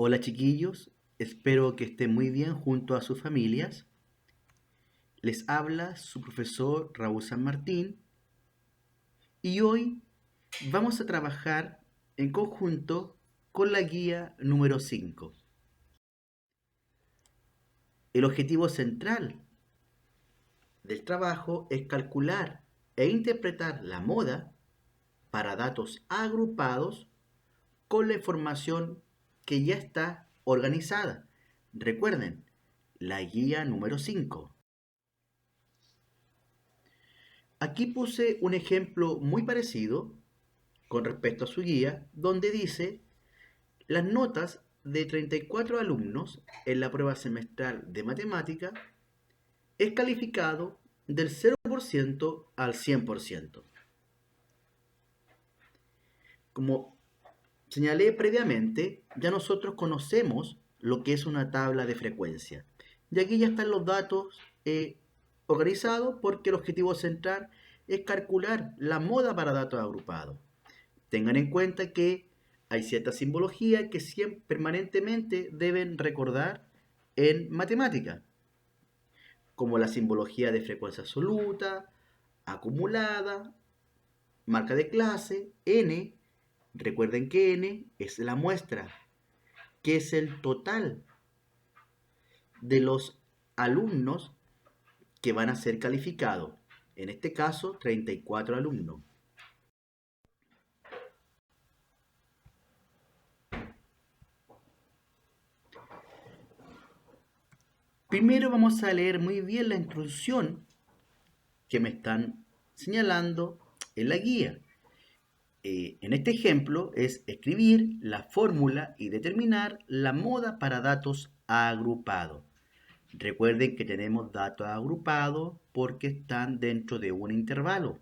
Hola chiquillos, espero que estén muy bien junto a sus familias. Les habla su profesor Raúl San Martín y hoy vamos a trabajar en conjunto con la guía número 5. El objetivo central del trabajo es calcular e interpretar la moda para datos agrupados con la información que ya está organizada. Recuerden, la guía número 5. Aquí puse un ejemplo muy parecido con respecto a su guía, donde dice las notas de 34 alumnos en la prueba semestral de matemática es calificado del 0% al 100%. Como señalé previamente, ya nosotros conocemos lo que es una tabla de frecuencia. Y aquí ya están los datos organizados porque el objetivo central es calcular la moda para datos agrupados. Tengan en cuenta que hay cierta simbología que siempre permanentemente deben recordar en matemática, como la simbología de frecuencia absoluta, acumulada, marca de clase, n. Recuerden que n es la muestra, que es el total de los alumnos que van a ser calificados. En este caso, 34 alumnos. Primero vamos a leer muy bien la instrucción que me están señalando en la guía. En este ejemplo es escribir la fórmula y determinar la moda para datos agrupados. Recuerden que tenemos datos agrupados porque están dentro de un intervalo.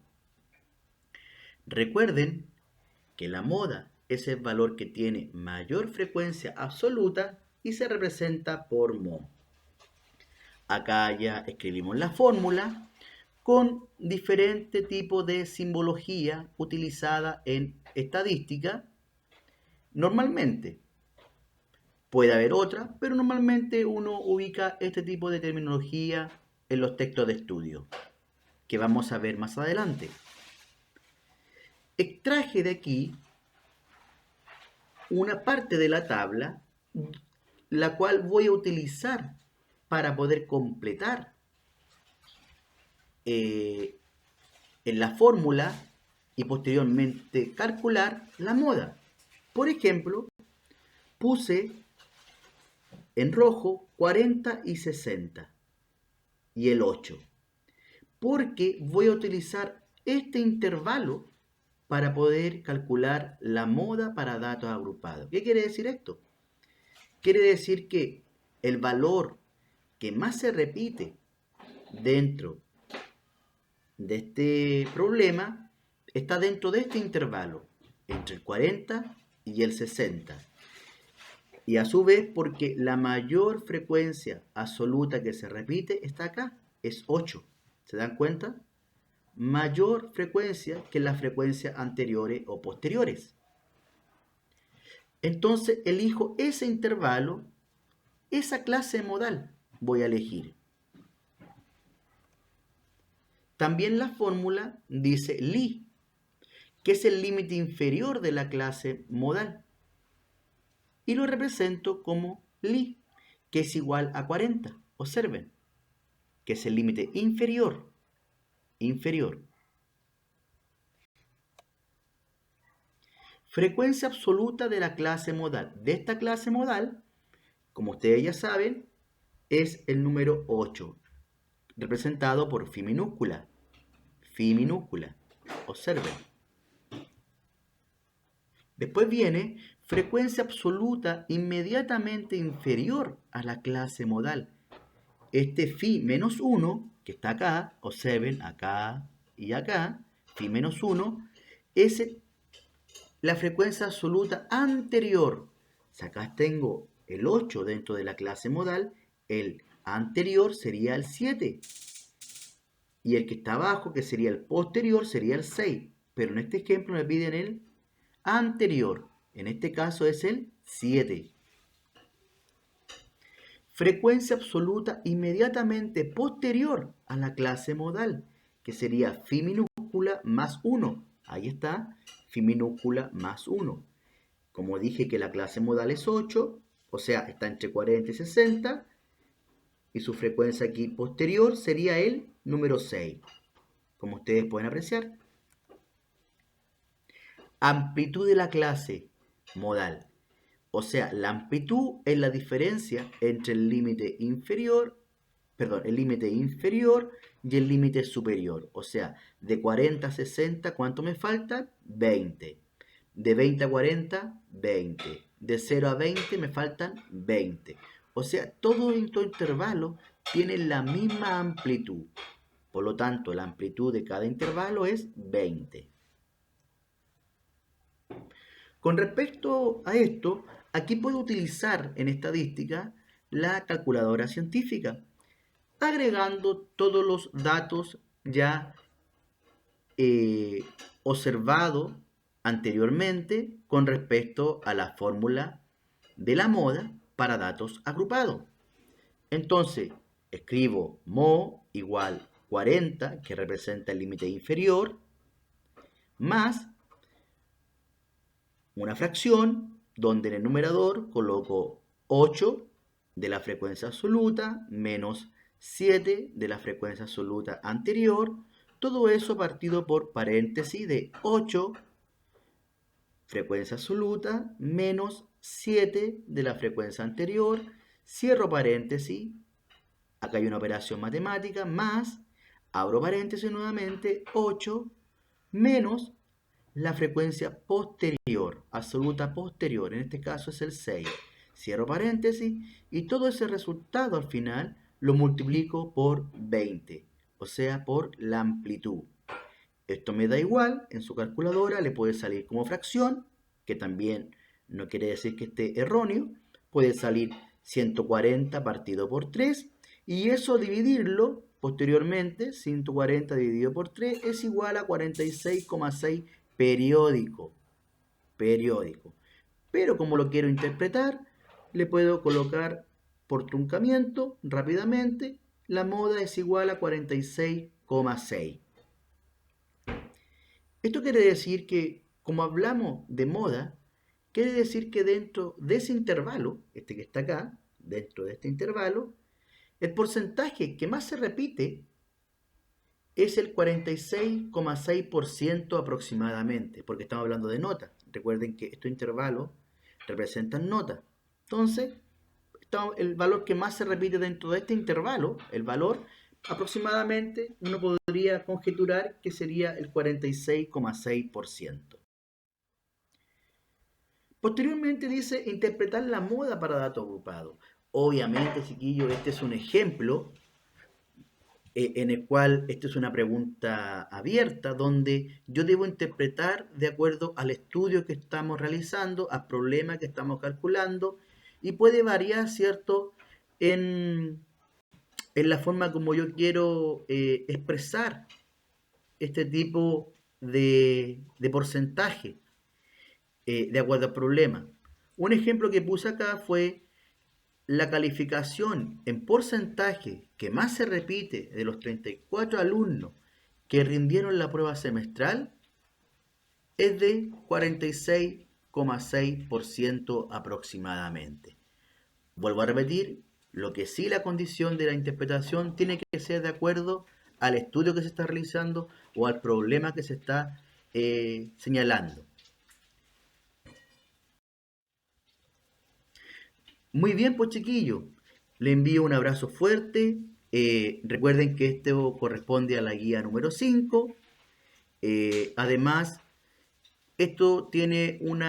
Recuerden que la moda es el valor que tiene mayor frecuencia absoluta y se representa por mho. Acá ya escribimos la fórmula con diferente tipo de simbología utilizada en estadística. Normalmente puede haber otra, pero normalmente uno ubica este tipo de terminología en los textos de estudio, que vamos a ver más adelante. Extraje de aquí una parte de la tabla, la cual voy a utilizar para poder completar en la fórmula y posteriormente calcular la moda. Por ejemplo, puse en rojo 40 y 60 y el 8, porque voy a utilizar este intervalo para poder calcular la moda para datos agrupados. ¿Qué quiere decir esto? Quiere decir que el valor que más se repite dentro de este problema está dentro de este intervalo, entre el 40 y el 60. Y a su vez, porque la mayor frecuencia absoluta que se repite está acá, es 8. ¿Se dan cuenta? Mayor frecuencia que las frecuencias anteriores o posteriores. Entonces elijo ese intervalo, esa clase modal voy a elegir. También la fórmula dice li, que es el límite inferior de la clase modal. Y lo represento como li, que es igual a 40. Observen, que es el límite inferior. Frecuencia absoluta de la clase modal. De esta clase modal, como ustedes ya saben, es el número 8, representado por fi minúscula. Fi minúscula. Observen. Después viene frecuencia absoluta inmediatamente inferior a la clase modal. Este fi menos 1, que está acá, observen, acá y acá, fi menos 1, es la frecuencia absoluta anterior. O sea, acá tengo el 8 dentro de la clase modal, el anterior sería el 7. Y el que está abajo, que sería el posterior, sería el 6. Pero en este ejemplo me piden el anterior. En este caso es el 7. frecuencia absoluta inmediatamente posterior a la clase modal, que sería phi minúscula más 1. Ahí está, phi minúscula más 1. Como dije que la clase modal es 8, o sea, está entre 40 y 60, y su frecuencia aquí posterior sería el número 6, como ustedes pueden apreciar. Amplitud de la clase modal. O sea, la amplitud es la diferencia entre el límite inferior y el límite superior. O sea, de 40 a 60, ¿cuánto me falta? 20. De 20 a 40, 20. De 0 a 20 me faltan 20. O sea, todo estos intervalos tienen la misma amplitud. Por lo tanto, la amplitud de cada intervalo es 20. Con respecto a esto, aquí puedo utilizar en estadística la calculadora científica, agregando todos los datos ya observados anteriormente con respecto a la fórmula de la moda para datos agrupados. Entonces, escribo mo igual 40, que representa el límite inferior, más una fracción donde en el numerador coloco 8 de la frecuencia absoluta menos 7 de la frecuencia absoluta anterior, todo eso partido por paréntesis de 8 frecuencia absoluta menos 7 de la frecuencia anterior, cierro paréntesis, acá hay una operación matemática, más, abro paréntesis nuevamente, 8 menos la frecuencia posterior, absoluta posterior, en este caso es el 6. Cierro paréntesis y todo ese resultado al final lo multiplico por 20, o sea, por la amplitud. Esto me da igual, en su calculadora le puede salir como fracción, que también no quiere decir que esté erróneo, puede salir 140 partido por 3, y eso dividirlo posteriormente, 140 dividido por 3 es igual a 46,6 periódico. Pero como lo quiero interpretar, le puedo colocar por truncamiento rápidamente, la moda es igual a 46,6. Esto quiere decir que, como hablamos de moda, quiere decir que dentro de ese intervalo, este que está acá, dentro de este intervalo, el porcentaje que más se repite es el 46,6% aproximadamente, porque estamos hablando de notas. Recuerden que estos intervalos representan notas. Entonces, el valor que más se repite dentro de este intervalo, el valor aproximadamente, uno podría conjeturar que sería el 46,6%. Posteriormente dice interpretar la moda para datos agrupados. Obviamente, chiquillos, este es un ejemplo en el cual esta es una pregunta abierta donde yo debo interpretar de acuerdo al estudio que estamos realizando, al problema que estamos calculando, y puede variar, ¿cierto?, en la forma como yo quiero expresar este tipo de porcentaje de acuerdo al problema. Un ejemplo que puse acá fue la calificación en porcentaje que más se repite de los 34 alumnos que rindieron la prueba semestral es de 46,6% aproximadamente. Vuelvo a repetir, lo que sí la condición de la interpretación tiene que ser de acuerdo al estudio que se está realizando o al problema que se está señalando. Muy bien, pues chiquillos, le envío un abrazo fuerte. Recuerden que esto corresponde a la guía número 5. Además, esto tiene un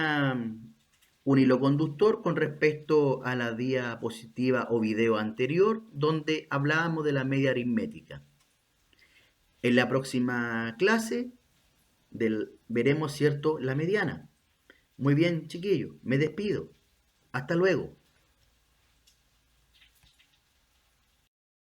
hilo conductor con respecto a la diapositiva o video anterior, donde hablábamos de la media aritmética. En la próxima clase veremos, ¿cierto?, la mediana. Muy bien, chiquillos, me despido. Hasta luego.